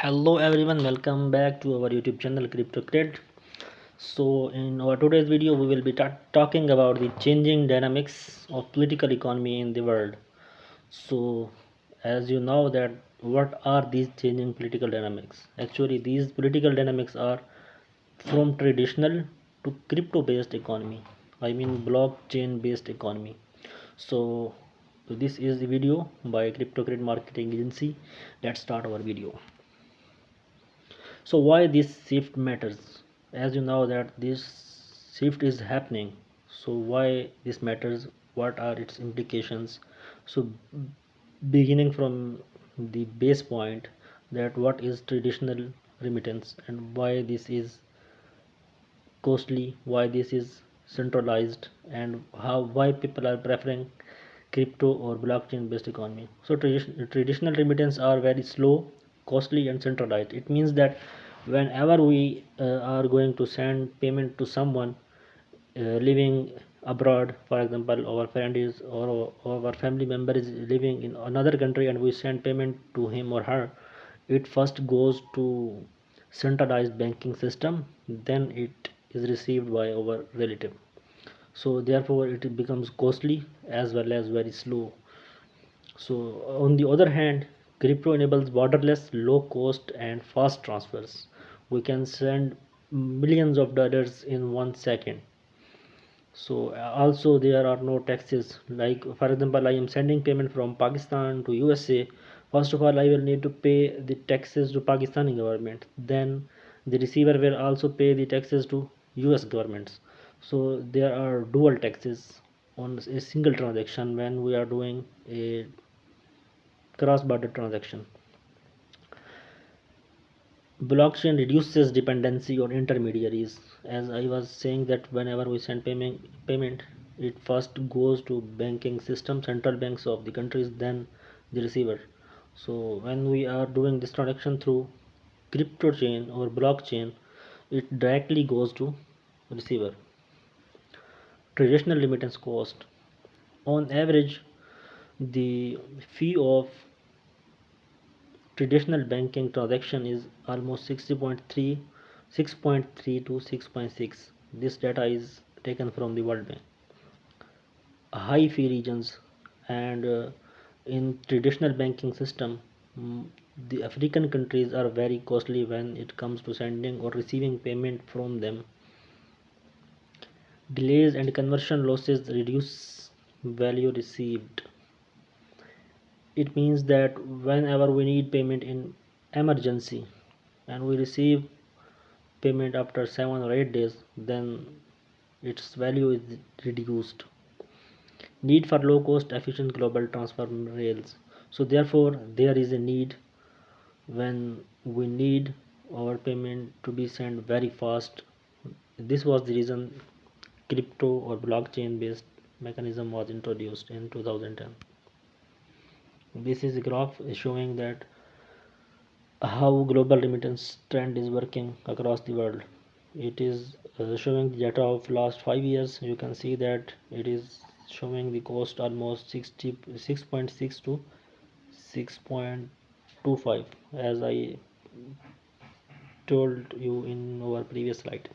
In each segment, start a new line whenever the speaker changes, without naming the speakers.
Hello everyone, welcome back to our YouTube channel Crypto Cred. So in our today's video we will be talking about the changing dynamics of political economy in the world. So as you know that what are these changing political dynamics? Actually these political dynamics are from traditional to crypto based economy. I mean blockchain based economy. So this is the video by Crypto Cred marketing agency. Let's start our video. So why this shift matters? As you know that this shift is happening, so why this matters, what are its implications? So beginning from the base point, that what is traditional remittance and why this is costly, why this is centralized, and how why people are preferring crypto or blockchain based economy. So traditional remittance are very slow, costly and centralized. It means that whenever we are going to send payment to someone living abroad, for example our friend is or our family member is living in another country and we send payment to him or her, it first goes to centralized banking system, then it is received by our relative. So therefore it becomes costly as well as very slow. So on the other hand, crypto enables borderless, low cost and fast transfers. We can send millions of dollars in 1 second. So also there are no taxes. Like for example, I am sending payment from Pakistan to USA. First of all, I will need to pay the taxes to Pakistani government. Then the receiver will also pay the taxes to US governments. So there are dual taxes on a single transaction when we are doing a cross-border transaction. Blockchain reduces dependency on intermediaries. As I was saying that whenever we send payment, it first goes to banking system, central banks of the countries, then the receiver. So when we are doing this transaction through crypto chain or blockchain, it directly goes to receiver. Traditional remittance cost. On average, the fee of traditional banking transaction is almost 6.3 to 6.6. This data is taken from the World Bank. High fee regions, and in traditional banking system, mm, the African countries are very costly when it comes to sending or receiving payment from them. Delays and conversion losses reduce value received. It means that whenever we need payment in emergency and we receive payment after 7 or 8 days, then its value is reduced. Need for low cost efficient global transfer rails. So therefore there is a need when we need our payment to be sent very fast. This was the reason crypto or blockchain based mechanism was introduced in 2010. This is a graph showing that how global remittance trend is working across the world. It is showing the data of last 5 years. You can see that it is showing the cost almost 66.6 to 6.25, as I told you in our previous slide.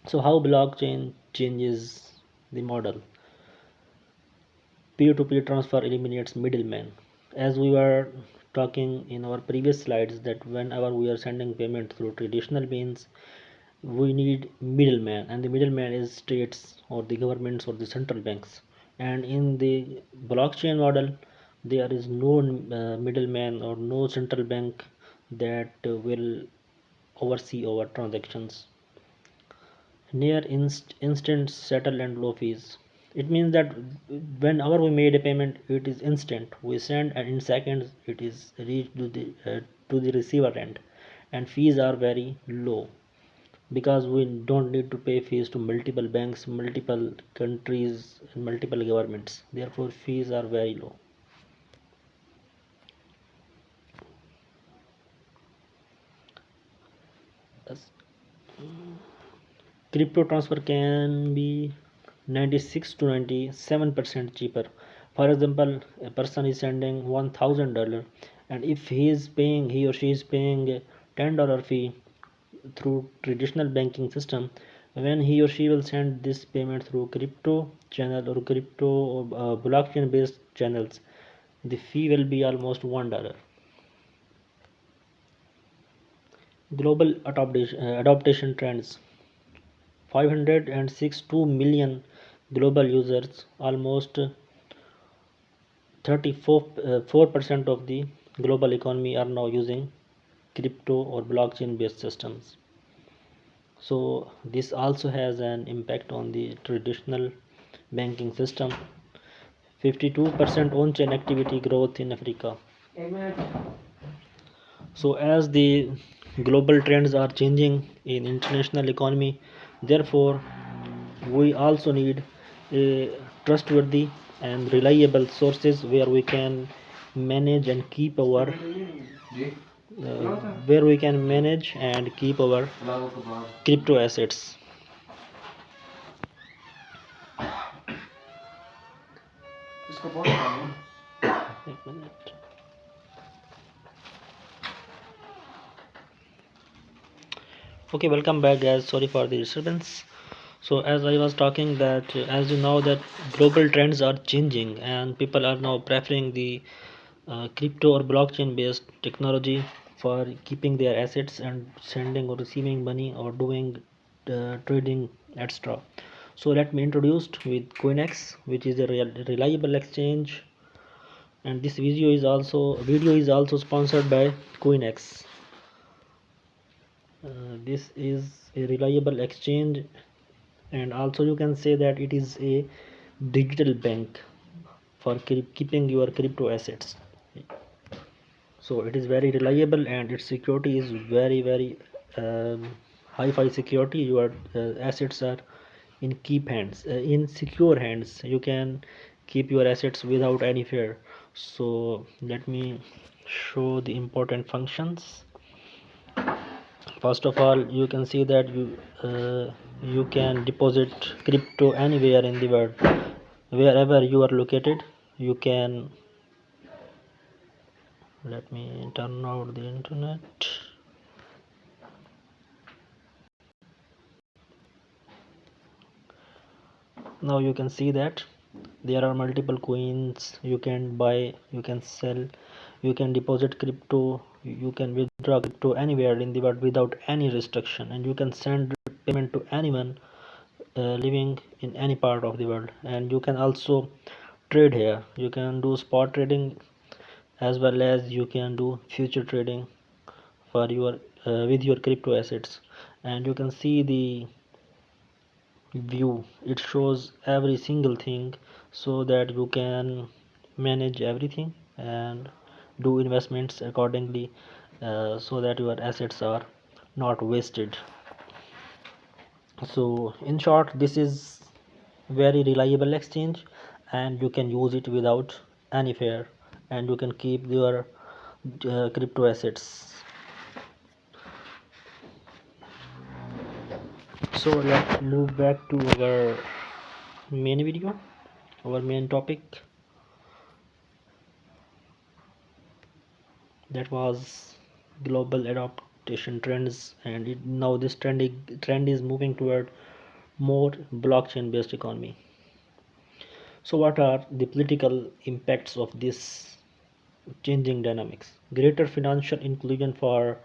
So how blockchain changes the model? Peer-to-peer transfer eliminates middlemen. As we were talking in our previous slides that whenever we are sending payment through traditional means, we need middleman, and the middleman is states or the governments or the central banks. And in the blockchain model, there is no middleman or no central bank that will oversee our transactions. Near instant settle and low fees. It means that whenever we made a payment, it is instant. We send and in seconds it is reached to the receiver end, and fees are very low because we don't need to pay fees to multiple banks, multiple countries, and multiple governments. Therefore, fees are very low. Yes. Crypto transfer can be 96 to 97% cheaper. For example, a person is sending $1,000 and if he or she is paying a $10 fee through traditional banking system, when he or she will send this payment through crypto channel or crypto blockchain based channels, the fee will be almost $1. Global adoption trends: 562 million global users, almost 34% of the global economy are now using crypto or blockchain based systems. So this also has an impact on the traditional banking system. 52% on-chain activity growth in Africa. So as the global trends are changing in international economy, therefore we also need a trustworthy and reliable sources where we can manage and keep our crypto assets. एक minute. Okay, welcome back guys, sorry for the disturbance. So as I was talking that as you know that global trends are changing and people are now preferring the crypto or blockchain based technology for keeping their assets and sending or receiving money or doing trading etc. So let me introduce with CoinEx, which is a reliable exchange, and this video is also sponsored by CoinEx. This is a reliable exchange, and also you can say that it is a digital bank for keeping your crypto assets. So it is very reliable and its security is very high-fi security. Your assets are in secure hands. You can keep your assets without any fear. So let me show the important functions. First of all, you can see that you can deposit crypto anywhere in the world, wherever you are located. You can, let me turn out the internet. Now you can see that there are multiple coins you can buy, you can sell, you can deposit crypto, you can withdraw crypto anywhere in the world without any restriction, and you can send payment to anyone living in any part of the world. And you can also trade here. You can do spot trading as well as you can do future trading for your with your crypto assets. And you can see the view, it shows every single thing so that you can manage everything and do investments accordingly, so that your assets are not wasted. So in short, this is very reliable exchange and you can use it without any fear, and you can keep your crypto assets. So let's move back to our main video, our main topic, that was global adaptation trends. And now this trend is moving toward more blockchain based economy. So what are the political impacts of this changing dynamics? Greater financial inclusion for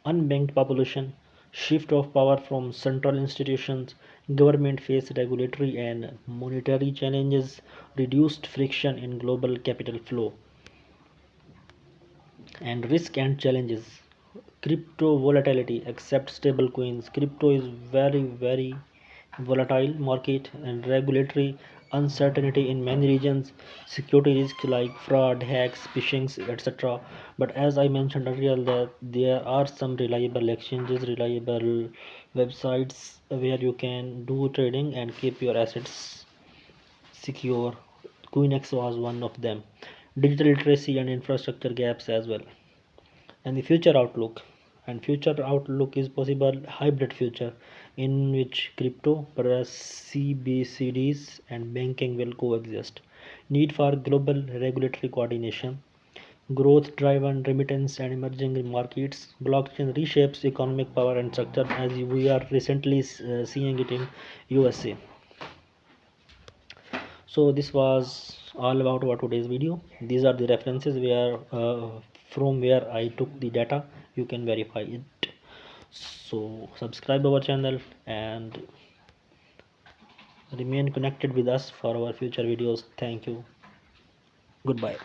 unbanked population, shift of power from central institutions, government face regulatory and monetary challenges, reduced friction in global capital flow. And risk and challenges: crypto volatility, except stable coins, crypto is very volatile market, and regulatory uncertainty in many regions, security risks like fraud, hacks, phishing, etc. But as I mentioned earlier, that there are some reliable exchanges, reliable websites where you can do trading and keep your assets secure. CoinEx was one of them. Digital literacy and infrastructure gaps as well. And the future outlook is possible hybrid future in which crypto plus CBCDs and banking will coexist. Need for global regulatory coordination, growth driven remittance and emerging markets. Blockchain reshapes economic power and structure as we are recently seeing it in USA. So this was all about our today's video. These are the references where from where I took the data. You can verify it. So subscribe our channel and remain connected with us for our future videos. Thank you. Goodbye.